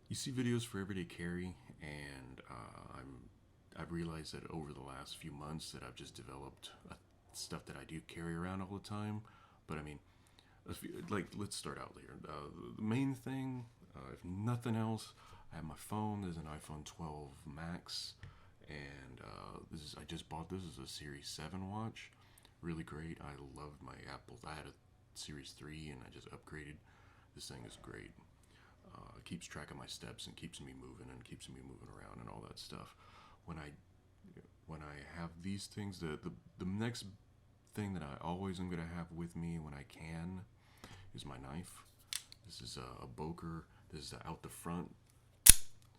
You see videos for everyday carry, and I've realized that over the last few months that I've just developed stuff that I do carry around all the time. But I mean, like let's start out here. The main thing, if nothing else, I have my phone. There's an iPhone 12 Max, and this is I just bought this is a Series 7 watch. Really great. I love my Apple. I had a Series 3 and I just upgraded. This thing is great. It keeps track of my steps and keeps me moving and keeps me moving around and all that stuff. When I when I have these things, the next thing that I always am gonna have with me when I can is my knife. This is a Boker. This is out the front,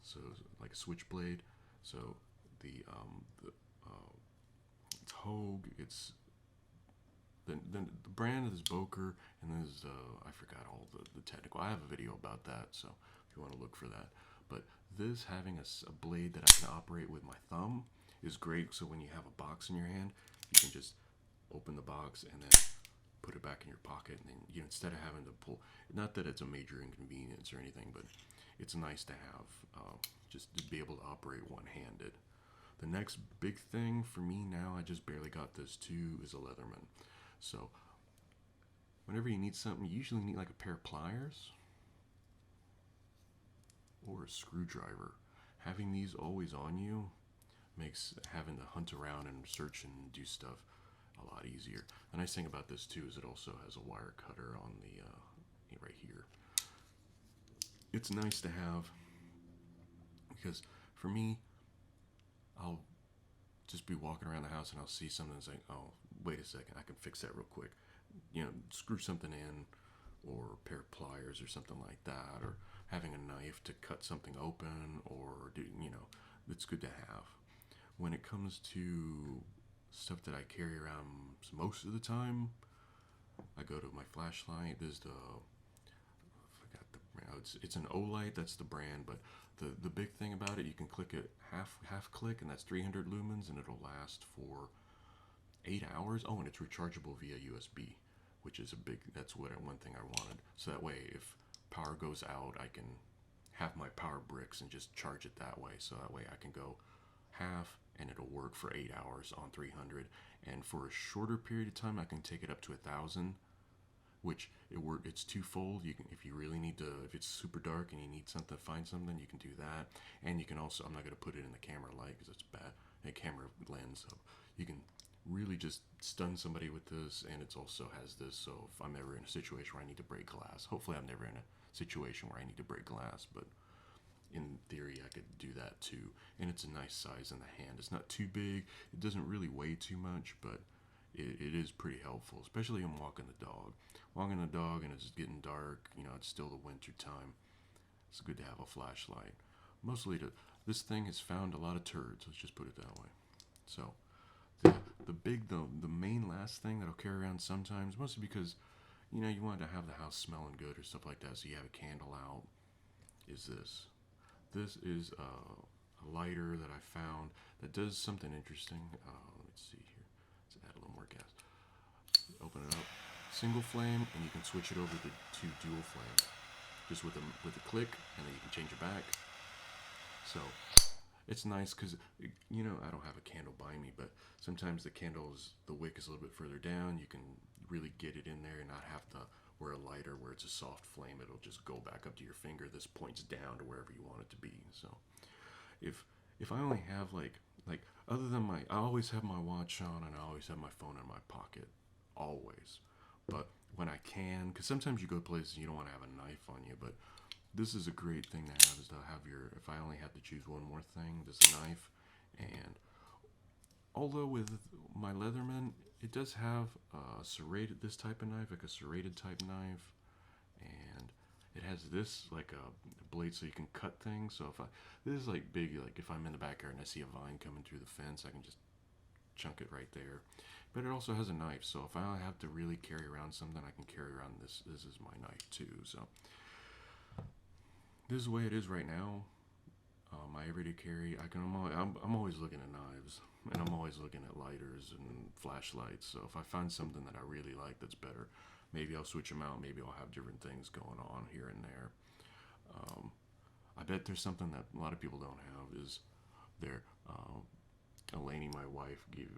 so like a switchblade. So the it's Hogue. It's the brand is Boker, and there's I forgot all the technical. I have a video about that, so if you want to look for that. But this having a blade that I can operate with my thumb is great. So when you have a box in your hand, you can just open the box and then put it back in your pocket, and then instead of having to pull. Not that it's a major inconvenience or anything, but it's nice to have just to be able to operate one-handed. The next big thing for me now, I just barely got this too, is a Leatherman. So whenever you need something, you usually need like a pair of pliers or a screwdriver. Having these always on you makes having to hunt around and search and do stuff a lot easier. The nice thing about this too is it also has a wire cutter on the right here. It's nice to have because for me, I'll just be walking around the house and I'll see something and say, "Oh, wait a second, I can fix that real quick." Screw something in, or a pair of pliers or something like that, or having a knife to cut something open, or it's good to have. When it comes to stuff that I carry around most of the time, I go to my flashlight. There's the I forgot the brand. It's an Olight. That's the brand. But the big thing about it, you can click it half click, and that's 300 lumens, and it'll last for 8 hours. Oh, and it's rechargeable via USB, which is a big. That's one thing I wanted. So that way, if power goes out, I can have my power bricks and just charge it that way. So that way, I can go half, and it'll work for 8 hours on 300. And for a shorter period of time, I can take it up to 1,000, which it's twofold. You can, if you really need to, if it's super dark and you need something, find something, you can do that. And you can also, I'm not going to put it in the camera light because it's bad, a camera lens. So you can really just stun somebody with this, and it also has this. So if I'm ever in a situation where I need to break glass, hopefully I'm never in a situation where I need to break glass, but in theory I could do that too. And it's a nice size in the hand. It's not too big. It doesn't really weigh too much, but it is pretty helpful, especially in walking the dog. Walking the dog and it's getting dark, it's still the winter time. It's good to have a flashlight. Mostly this thing has found a lot of turds, let's just put it that way. So the the main last thing that I'll carry around sometimes, mostly because you want to have the house smelling good or stuff like that, so you have a candle out, is this. This is a lighter that I found that does something interesting. Let's see here. Let's add a little more gas. Open it up. Single flame, and you can switch it over to dual flame, just with a click, and then you can change it back. So it's nice because I don't have a candle by me, but sometimes the wick is a little bit further down. You can really get it in there and not have to where a lighter where it's a soft flame, it'll just go back up to your finger. This points down to wherever you want it to be. So if I only have like other than I always have my watch on and I always have my phone in my pocket, always. But when I can, because sometimes you go places and you don't want to have a knife on you, but this is a great thing to have, is to have if I only have to choose one more thing, there's a knife. And although with my Leatherman, it does have this type of knife, like a serrated type knife, and it has this like a blade so you can cut things. So this is like big, like if I'm in the backyard and I see a vine coming through the fence, I can just chunk it right there. But it also has a knife, so if I have to really carry around something, I can carry around this. This is my knife too. So this is the way it is right now. My everyday carry, I'm always looking at knives, and I'm always looking at lighters and flashlights. So if I find something that I really like that's better, maybe I'll switch them out. Maybe I'll have different things going on here and there. bet there's something that a lot of people don't have is their Elaney, my wife, gave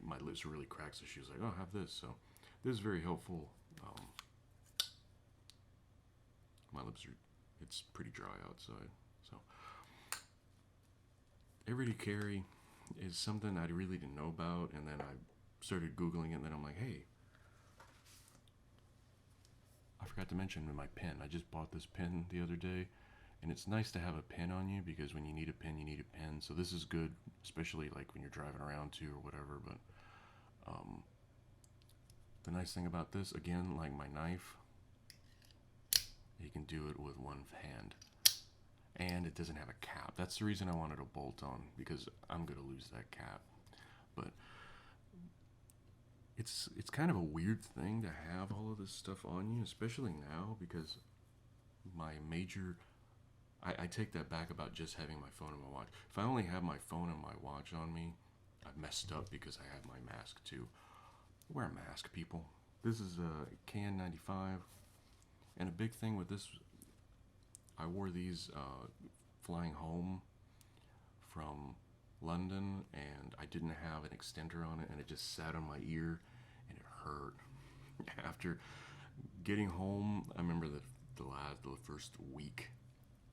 my lips were really cracked, so she was like, "Oh, have this." So this is very helpful. My lips are it's pretty dry outside, so everyday carry is something I really didn't know about, and then I started googling it, and then I'm like, hey, I forgot to mention my pen. I just bought this pen the other day, and it's nice to have a pen on you because when you need a pen, you need a pen. So this is good, especially like when you're driving around too or whatever. But um, the nice thing about this, again, like my knife, you can do it with one hand, and it doesn't have a cap. That's the reason I wanted a bolt on, because I'm gonna lose that cap. But it's kind of a weird thing to have all of this stuff on you, especially now, because my major I take that back about just having my phone and my watch. If I only have my phone and my watch on me, I've messed up because I have my mask too. Wear a mask, people. This is a KN95, and a big thing with this, I wore these flying home from London, and I didn't have an extender on it, and it just sat on my ear, and it hurt. After getting home, I remember the first week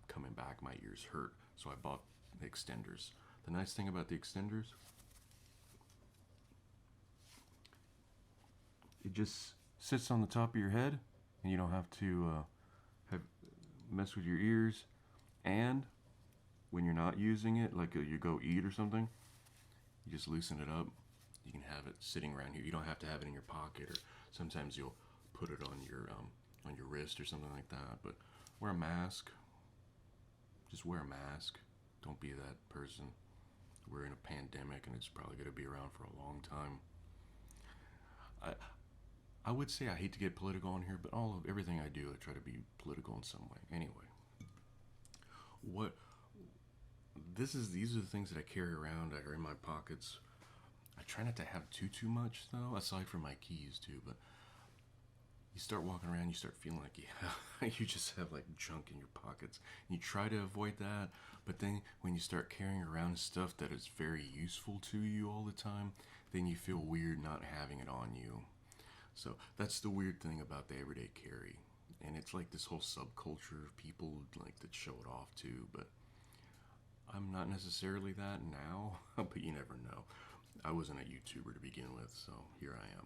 coming back, my ears hurt, so I bought the extenders. The nice thing about the extenders, it just sits on the top of your head, and you don't have to have mess with your ears. And when you're not using it, like you go eat or something, you just loosen it up. You can have it sitting around here. You don't have to have it in your pocket, or sometimes you'll put it on your wrist or something like that. But wear a mask. Just wear a mask. Don't be that person. We're in a pandemic, and it's probably going to be around for a long time. I would say I hate to get political on here, but all of everything I do, I try to be political in some way. Anyway, what these are the things that I carry around. I are in my pockets. I try not to have too much though, aside from my keys too. But you start walking around, you start feeling like you just have like junk in your pockets. You try to avoid that, but then when you start carrying around stuff that is very useful to you all the time, then you feel weird not having it on you. So that's the weird thing about the everyday carry. And it's like this whole subculture of people like that show it off too, but I'm not necessarily that now, but you never know. I wasn't a YouTuber to begin with, so here I am.